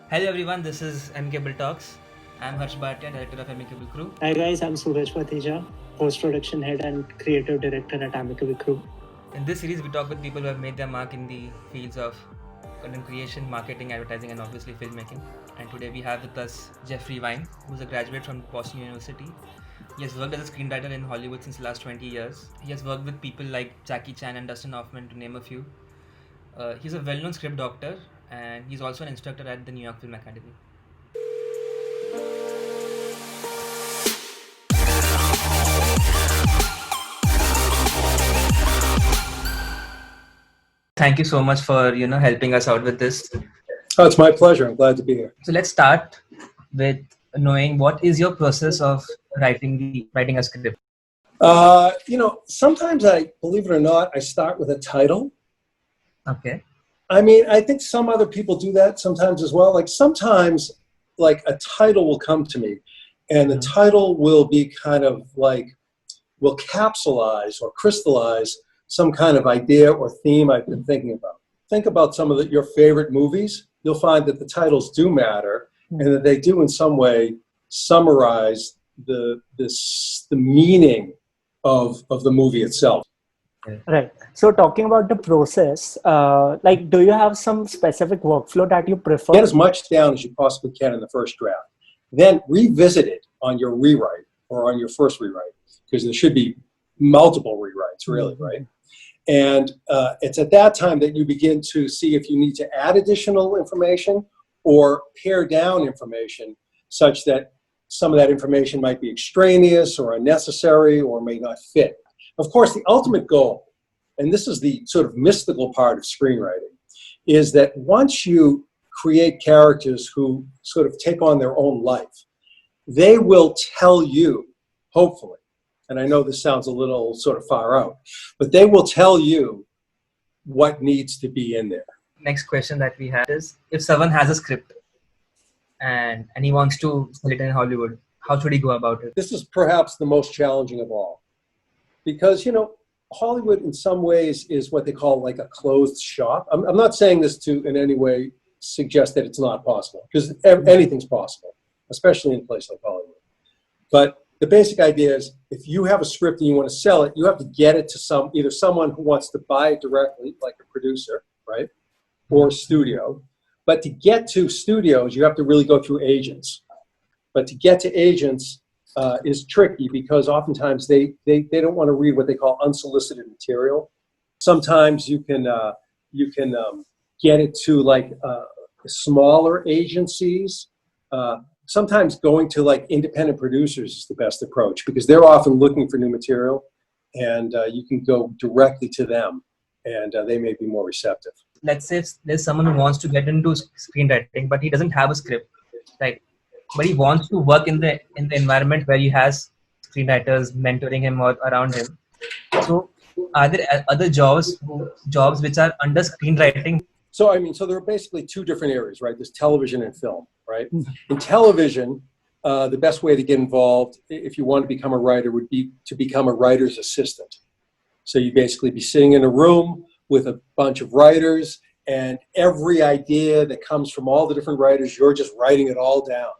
Hello everyone, this is Amicable Talks. I'm Harsh Bhatia, director of Amicable Crew. Hi guys, I'm Suraj Patheja, post-production head and creative director at Amicable Crew. In this series, we talk with people who have made their mark in the fields of content creation, marketing, advertising, and obviously filmmaking. And today we have with us Jeffrey Vine, who's a graduate from Boston University. He has worked as a screenwriter in Hollywood since the last 20 years. He has worked with people like Jackie Chan and Dustin Hoffman, to name a few. He's a well-known script doctor, and he's also an instructor at the New York Film Academy. Thank you so much for helping us out with this. Oh, it's my pleasure. I'm glad to be here. So let's start with knowing what is your process of writing a script. Sometimes believe it or not, I start with a title. Okay. I mean, I think some other people do that sometimes as well. Like sometimes, like a title will come to me, and the title will be kind of like, will capsulize or crystallize some kind of idea or theme I've been thinking about. Think about some of your favorite movies. You'll find that the titles do matter, and that they do in some way summarize the meaning of the movie itself. Right. So talking about the process, do you have some specific workflow that you prefer? Get as much down as you possibly can in the first draft. Then revisit it on your rewrite or on your first rewrite, because there should be multiple rewrites, really, right? And it's at that time that you begin to see if you need to add additional information or pare down information such that some of that information might be extraneous or unnecessary or may not fit. Of course, the ultimate goal, and this is the sort of mystical part of screenwriting, is that once you create characters who sort of take on their own life, they will tell you, hopefully, and I know this sounds a little sort of far out, but they will tell you what needs to be in there. Next question that we have is, if someone has a script and he wants to sell it in Hollywood, how should he go about it? This is perhaps the most challenging of all, because, Hollywood in some ways is what they call like a closed shop. I'm not saying this to in any way suggest that it's not possible, because anything's possible, especially in a place like Hollywood. But the basic idea is, if you have a script and you want to sell it, you have to get it to either someone who wants to buy it directly, like a producer, right, or a studio. But to get to studios, you have to really go through agents. But to get to agents is tricky, because oftentimes they don't want to read what they call unsolicited material. Sometimes you can get it to like smaller agencies. Sometimes going to like independent producers is the best approach, because they're often looking for new material, and you can go directly to them, and they may be more receptive. Let's say if there's someone who wants to get into screenwriting, but he doesn't have a script, right? But he wants to work in the environment where he has screenwriters mentoring him or around him. So are there other jobs which are under screenwriting? So there are basically two different areas, right? There's television and film, right? In television, the best way to get involved, if you want to become a writer, would be to become a writer's assistant. So you'd basically be sitting in a room with a bunch of writers, and every idea that comes from all the different writers, you're just writing it all down.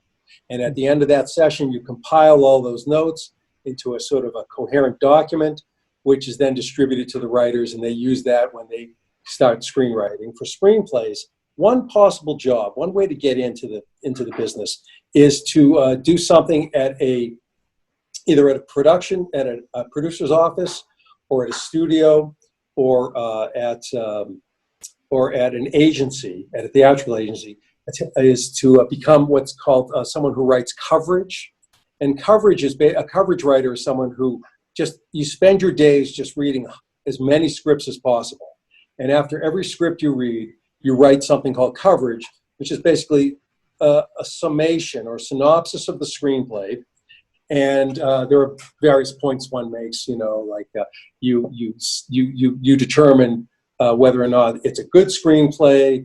And at the end of that session, you compile all those notes into a sort of a coherent document, which is then distributed to the writers, and they use that when they start screenwriting. For screenplays, one possible job, one way to get into the business is to do something either at a production, at a producer's office, or at a studio, or at an agency, at a theatrical agency, is to become what's called someone who writes coverage. And coverage is a coverage writer is someone who you spend your days just reading as many scripts as possible. And after every script you read, you write something called coverage, which is basically a summation or synopsis of the screenplay. And there are various points one makes, you determine whether or not it's a good screenplay,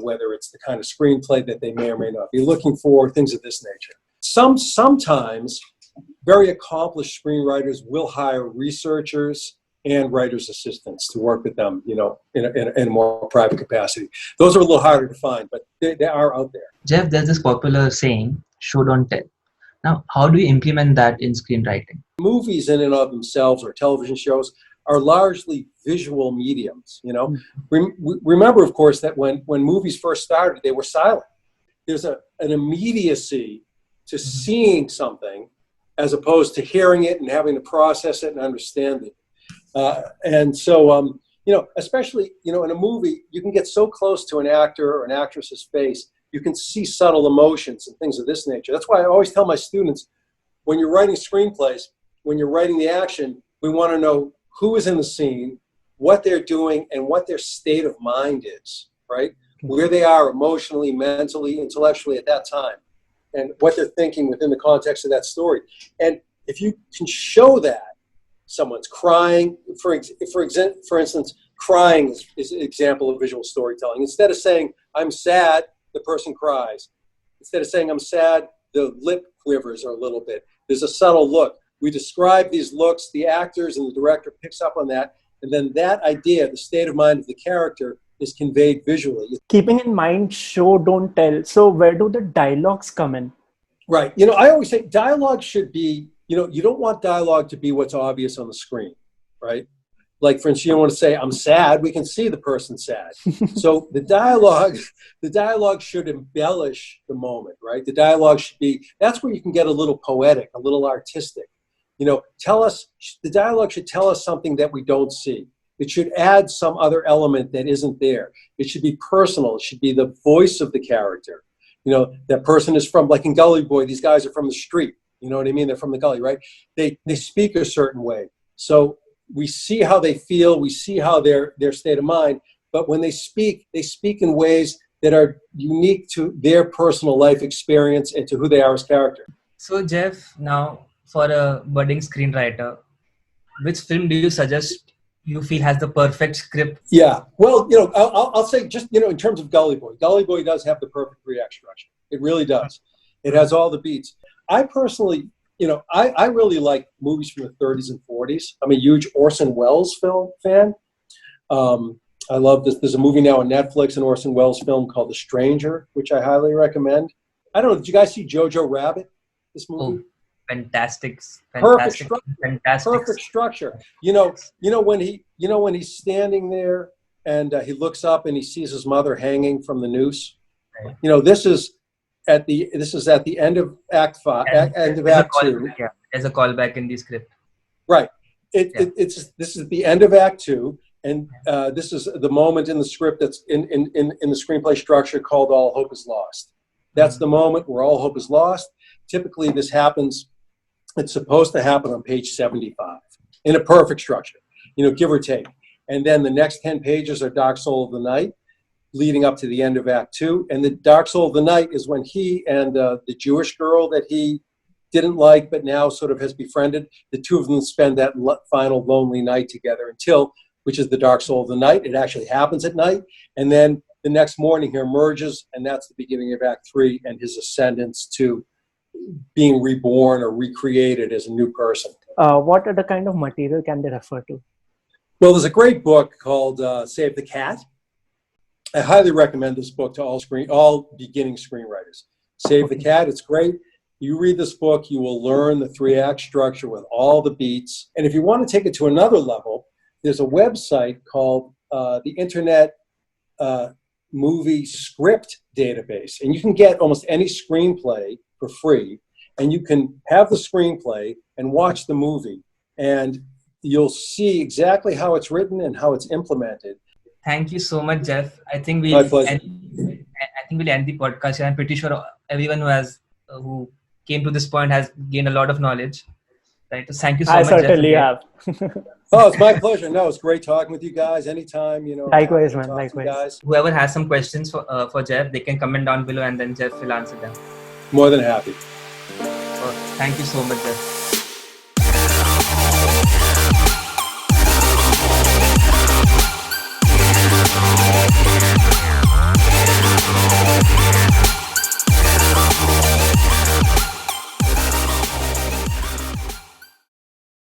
whether it's the kind of screenplay that they may or may not be looking for, things of this nature. Sometimes very accomplished screenwriters will hire researchers and writers' assistants to work with them, in a more private capacity. Those are a little harder to find, but they are out there. Jeff, there's this popular saying, show don't tell. Now, how do you implement that in screenwriting? Movies in and of themselves, or television shows, are largely visual mediums. Remember, of course, that when movies first started, they were silent. There's an immediacy to seeing something as opposed to hearing it and having to process it and understand it. And so, especially, in a movie, you can get so close to an actor or an actress's face, you can see subtle emotions and things of this nature. That's why I always tell my students, when you're writing screenplays, when you're writing the action, we want to know who is in the scene, what they're doing, and what their state of mind is, right? Where they are emotionally, mentally, intellectually at that time, and what they're thinking within the context of that story. And if you can show that, someone's crying, for instance, crying is an example of visual storytelling. Instead of saying, I'm sad, the person cries. Instead of saying, I'm sad, the lip quivers a little bit. There's a subtle look. We describe these looks, the actors and the director picks up on that, and then that idea, the state of mind of the character, is conveyed visually. Keeping in mind, show, don't tell. So where do the dialogues come in? Right. I always say dialogue should be, you don't want dialogue to be what's obvious on the screen, right? Like, for instance, you don't want to say, I'm sad. We can see the person sad. So the dialogue should embellish the moment, right? The dialogue should be, that's where you can get a little poetic, a little artistic. The dialogue should tell us something that we don't see. It should add some other element that isn't there. It should be personal. It should be the voice of the character. That person is from, like in Gully Boy, these guys are from the street. You know what I mean? They're from the gully, right? They speak a certain way. So we see how they feel. We see how their state of mind. But when they speak in ways that are unique to their personal life experience and to who they are as character. So, Jeff, now for a budding screenwriter, which film do you suggest you feel has the perfect script? Yeah, well, I'll say just, in terms of Gully Boy does have the perfect 3-act structure. It really does. It has all the beats. I personally, I really like movies from the 30s and 40s. I'm a huge Orson Welles film fan. I love this. There's a movie now on Netflix, an Orson Welles film called The Stranger, which I highly recommend. I don't know, did you guys see Jojo Rabbit, this movie? Oh, fantastic. Perfect structure. When he's standing there and he looks up and he sees his mother hanging from the noose. Right. This is at the end of Act 5, end of Act 2. Yeah, there's a callback in the script. Right. This is the end of Act 2, and this is the moment in the script that's in the screenplay structure called All Hope is Lost. That's the moment where all hope is lost. Typically, this happens. It's supposed to happen on page 75 in a perfect structure, give or take. And then the next 10 pages are Dark Soul of the Night, leading up to the end of Act 2. And the Dark Soul of the Night is when he and the Jewish girl that he didn't like but now sort of has befriended, the two of them spend that final lonely night together which is the Dark Soul of the Night. It actually happens at night. And then the next morning he emerges, and that's the beginning of Act 3 and his ascendance to being reborn or recreated as a new person. What other kind of material can they refer to? Well, there's a great book called Save the Cat. I highly recommend this book to all beginning screenwriters. Save the Cat, it's great. You read this book, you will learn the 3-act structure with all the beats. And if you want to take it to another level, there's a website called the Internet Movie Script Database. And you can get almost any screenplay for free. And you can have the screenplay and watch the movie. And you'll see exactly how it's written and how it's implemented. Thank you so much, Jeff. I think we'll end the podcast. I'm pretty sure everyone who came to this point has gained a lot of knowledge. Right. So thank you so much. I certainly have. Oh, it's my pleasure. No, it's great talking with you guys. Anytime, Likewise, man. Likewise. Guys. Whoever has some questions for Jeff, they can comment down below, and then Jeff will answer them. More than happy. Thank you so much, Jeff.